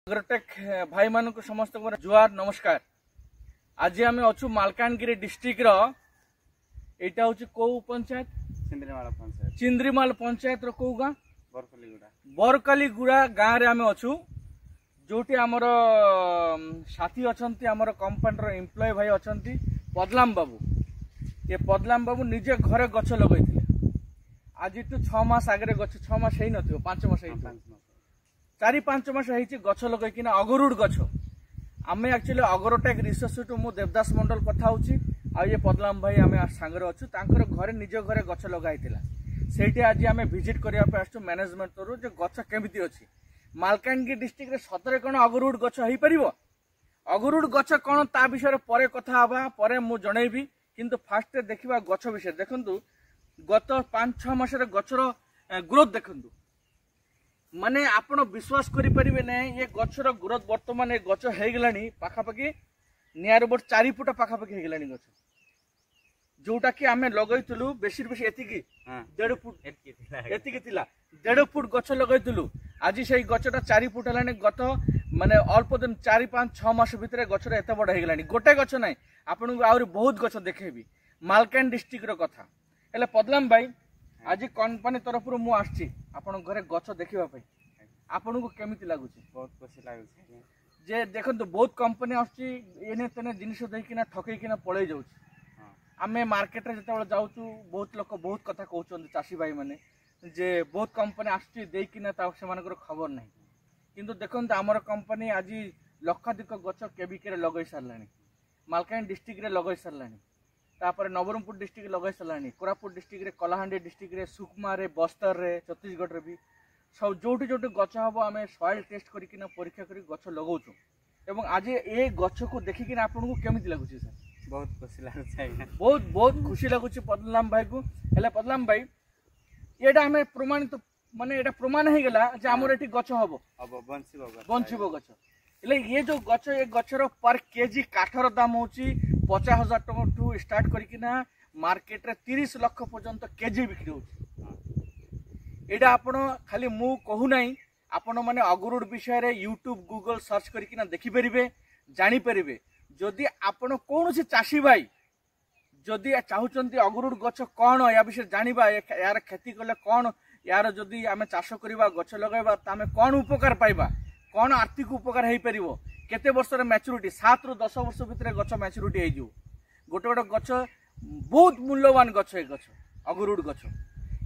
Agrotech भाई मान को समस्त जुआर नमस्कार। आज आम अच्छु मालकानगिरी डिस्ट्रिक्ट यहाँ हूँ कौ पंचायत चिंद्रीमाल पंचायत रो गाँ बरकालीगुड़ा गाँव रे आम अच्छु जोटी आमर साथी अच्छा आमर कंपानी एम्प्लॉय भाई अच्छा पदलाम बाबू। ये पदलाम बाबू निजे घरे गछ लगे आज 6 मास आगे गछ 6 मास है न 5 मास 4-5 मास गछ लगे अगरुड़ गछ आम एक्चुअली अग्रोटेक रिसर्च मु देवदास मंडल कथा हूँ ये पदलाम भाई आम सांगे अच्छु घरे निज घरे गछ लगाई से आज आम भिजिट करने आसु मैनेजमेंट तरु जे गछ केमिति अच्छी मालकानगिरी डिस्ट्रिक्ट रे सतरे कौन अगरुड़ गछ हो पार अगरुड़ गछ कौन ता विषय पर कथा हवा पर मु जनइबी किंतु फास्ट देखा गछ विषय देखु गत 5-6 मास गचर ग्रोथ देखु माने आपण विश्वास करि परिबे नै ये गछर ग्रोथ वर्तमान ये गछ हे गेलानी पाखापाखि नियर अबाउट 4 फुट पाखापाखि हे गेलानी गछ जोटा कि आमे लगैतलु बेसी बेसी एतिकी 1.5 फुट एतिकी थिला 1.5 फुट गछ लगैतलु आज से गछटा 4 फुट हलानी गत माने अल्प दिन 4-5-6 मास भितर गछर एते बड़ हे गेलानी गोटे गछ नै आपन को आउरी बहुत गछ देखेबी मालकान डिस्ट्रिक्ट रो कथा एले पदलाम भाई आज कंपनी तरफ मु आछि आपन घरे गछ देखिबा पई आपन को केमिति लागुछि बहुत खुशी लागुछि जे देखंतु बहुत कंपनी आछि एने तने जिनिस देकिना ठकै किना पळै जाउछि आमे मार्केट रे जतबेला जाउछु बहुत लोक बहुत कथा कहउछन चासी भाई माने जे बहुत कंपनी आछि देकिना ता सेमानकर खबर नै किंतु देखंतु हमर कंपनी आज लक्षाधिक गछ केबिके रे लगै सारलानी मालकान डिस्ट्रिक्ट रे लगै सारलानी तापर नवरंगपुर डिस्ट्रिक्ट लगे सारानी कोरापुट डिस्ट्रिक्ट रे कलाहांडी डिस्ट्रिक्ट रे सुकमा रे बस्तर रे छत्तीसगढ़ रे भी सब जोटी जोटी गछ हम आम सॉइल टेस्ट करके परीक्षा कर गछ लगाऊँ एवं आज ये गछ को देखिक आपको केमिति लगुच सर बहुत खुशी लगुच बहुत बहुत खुशी लगुच पदलाम भाई को हेले पदलाम भाई ये आम प्रमाणित माने ये प्रमाण हो गला जे आमर एठी गछ हबो बंचिबो गछ हेले ये जो गछ ये गछर पर केजी काठर दाम होची 50,000 टका टू स्टार्ट करकिना मार्केट रे 30 लाख पर्यंत केजी बिक्री होची एडा आपण खाली मु कहू नाही आपण माने अगरुड़ विषय रे यूट्यूब गूगल सर्च करकिना देखि परिबे जानि परिबे जदि आपण कोनोसी चासी भाई जदि चाहुचंती अगरुड़ गछ कोन या विषय जानिबा यार खेती करले कोन यार जदि आमे चाष करबा गछ लगाइबा तामे कोन उपकार पाइबा कोन आर्थिक उपकार हेई परिबो केते वर्ष मैच्योरिटी 7 ରୁ 10 वर्ष भितर गछ मैच्योरिटी हो गोटे गोटे गछ बहुत मूल्यवान गछ ये गछ अगरुड़ गछ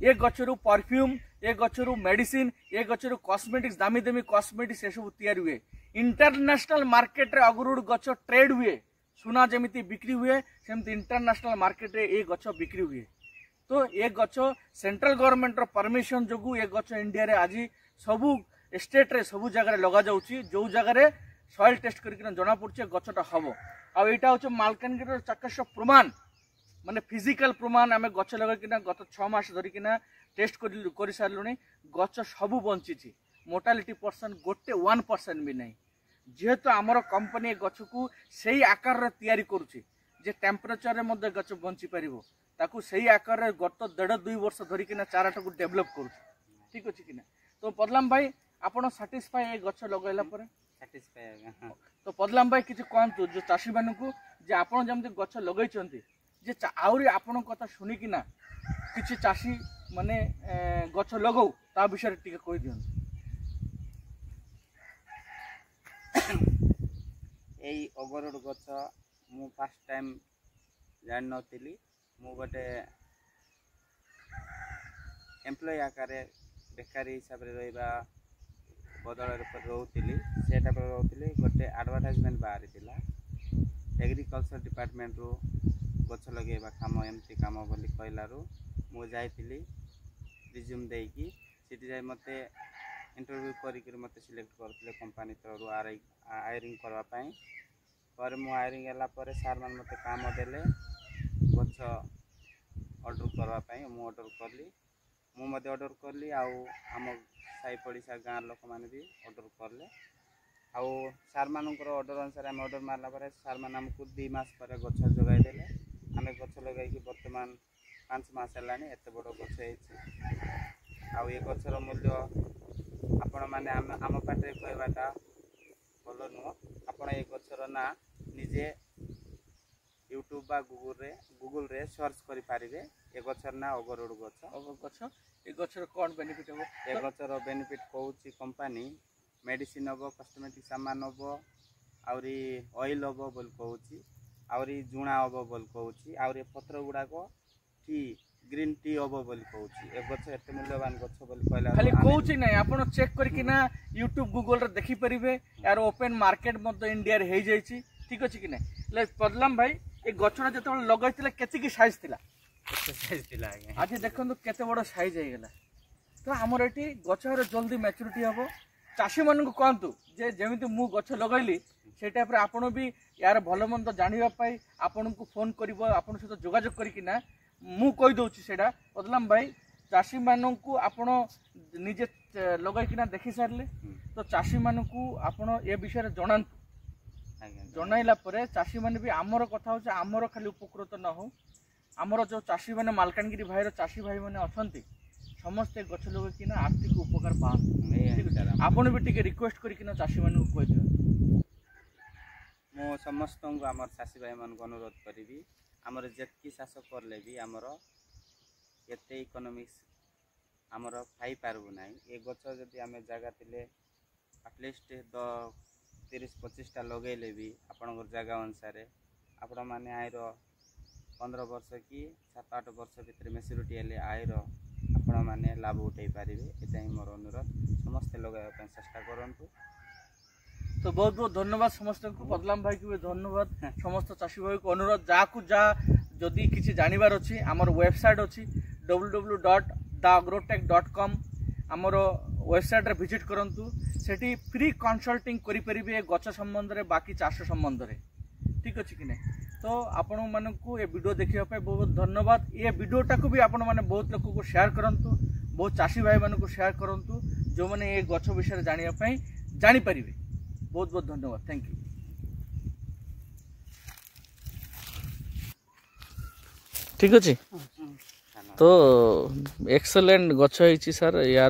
ये गछरू परफ्यूम ये गछरू मेडिसिन ये गछरू कॉस्मेटिक्स दामी दामी कॉस्मेटिक्स ये सब तैयारी हुए इंटरनेशनल मार्केट रे अगरुड़ गछ ट्रेड हुए सुना जमीती बिक्री हुए सेमती इंटरनेशनल मार्केट रे ये गछ बिक्री हुए तो ये गछ सेंट्रल गवर्नमेंट रो परमिशन जोगु ये गछ इंडिया रे आज सबु स्टेट रे सबु जगह लगा जाउची जो जगह रे सॉइल टेस्ट करके जना पड़े गछटा हम आईटा हूँ मालकानगिरी चाकस प्रमाण माने फिजिकल प्रमाण आम गछ लगे गत 6 मास धरिकिना टेस्ट कर सारे गछ सबू बंची मोर्टालिटी परसेंट गोटे 1% भी नहीं जेहेतु आमर कंपनी गछ को सही आकार तैयारी करुचे जे टेम्परेचर रे गछ बंची पारिबो ताकू सही आकार गत 1.5-2 वर्ष धरिकिना चाराटा को डेवलप करुचे ठीक अच्छे कि तो पदलाम भाई आपण सैटिस्फाई ए गछ लगैला पर तो पदलाम भाई किसी कहतु जो चाषी मान को जे आपण जमती गछ लगे जे आउरी आपण कथा शुणिकिना किसी चाषी माने गछ लगौ ता विषय टिके कहि दियन एई अगरुड़ गछ मु फर्स्ट टाइम जान नथिली मु गोटे एम्प्लॉय आकारे बेकारी हिसाब रे रहबा बदल रोली से रोली गोटे एडवर्टाइजमेंट बाहरी थिला एग्रीकल्चर डिपार्टमेंट रू गछ लगेबा काम एमती काम बोली कहलारू मु जाइतिली रिज्यूम देकी सिटी जाय मते इंटरव्यू करी मते सिलेक्ट करथिले कंपनी तरु हायरिंग करबा पई पर मु हायरिंग एला पर सर मान मते काम देले गछ ऑर्डर करबा पई मु ऑर्डर करली मु मते ऑर्डर करली आउ हम साई पड़िशा गाँ लोक मैंने भी ऑर्डर कले आउ सार मानकर ऑर्डर अनुसार आम ऑर्डर मारला पर सार मान आमको 2 मास पर गछ जगाई देले आम गछ लगे बर्तमान 5 मास है एत बड़ गछ आउ ये गछर मूल्य आपण मैंने आम पाटे कहवाटा बड़ नुह आपण ए गछर ना निजे यूट्यूब बा गूगल रे सर्च करि पारिबे ए गछर ना अगरुड गछ ए गछर कोन बेनिफिट हो ए गछर बेनिफिट कहूची कंपनी मेडिसिन हबो कॉस्मेटिक सामान हबो आउरी ऑयल हबो बोल कहूची आउरी जुणा हबो बोल कहूची आउरी पत्र गुडा को टी ग्रीन टी हबो बोल कहूची ए गछ एते मूल्यवान गछ बोल कहला खाली कहूची नै आपण चेक करके ना यूट्यूब गूगल रे देखि परिबे यार ओपन मार्केट मत इंडिया रे हे जाईची ठीक अछि कि नै ले पदलम भाई ए गछरा जतो लगाइतिला केति की साइज थिला साइज थिला आज देखंतु केते बड़ साइज हे गेला तो हमर एटी गछर जल्दी मैच्योरिटी हबो चाषी मन को कहतु जे जेमिति मु गछ लगाइली से टाइप रे आपण भी यार भलो मंद जानिबा पाई आपण को फोन करिवो आपण सहित जोगाजोग करिकि ना मु कहि दउची सेडा बदलाम भाई चाषी मानन को आपण निजे लगाई किना देखि सारले तो चाषी मानन को आपण ए विषय जणांतु जणाइला परे चाषी माने भी आमर कथा होचे आमर खाली उपकृत न हो आमर जो चाषी माने मालकानगिरी भाईर चाषी भाई माने अछंती समस्त गछ लगे किना आर्थिक उपकार पान आपण भी टिके रिक्वेस्ट करी किना चाषी माने को कहि दियो मो समस्त को आमर चाषी भाई मन को अनुरोध करिवि आमर जेतकी चाष करले भी आमर एते इकोनॉमिक्स आमर पाई पारबो नाही ए गछ जदि आमे जागा तिले एटलिस्ट 30-25 टा लगेले भी आपण जगह अनुसार आपण माने आयर 15 वर्ष कि 7-8 वर्ष भितर मेच्योरिटी हेले आयर आपण माने लाभ उठाई पारिबे एटा ही मोर अनुरोध समस्त लगाय चेष्टा करंतु तो बहुत बहुत धन्यवाद समस्त को पदलाम भाई को भी धन्यवाद समस्त चाषी भाई को अनुरोध जाकू जा जदि किछि जानिबार अछि हमर वेबसाइट अछि www.theagrotech.com हमर वेबसाइट रे विजिट करंतु सेठी फ्री कंसल्टिंग करि परिबे गछ संबंध रे बाकी चाष संबंध रे ठीक अछि कि नै तो आपण मानकू ए वीडियो देखिया पे बहुत धन्यवाद ए वीडियोटा को भी आपण माने बहुत लोक को शेयर करंतु बहुत चाषी भाई माने को शेयर करंतु जो माने ए गछ विषय जानिया पई जानि परिबे बहुत बहुत धन्यवाद थैंक यू ठीक अछि तो एक्सेलेंट गछ होईची सर या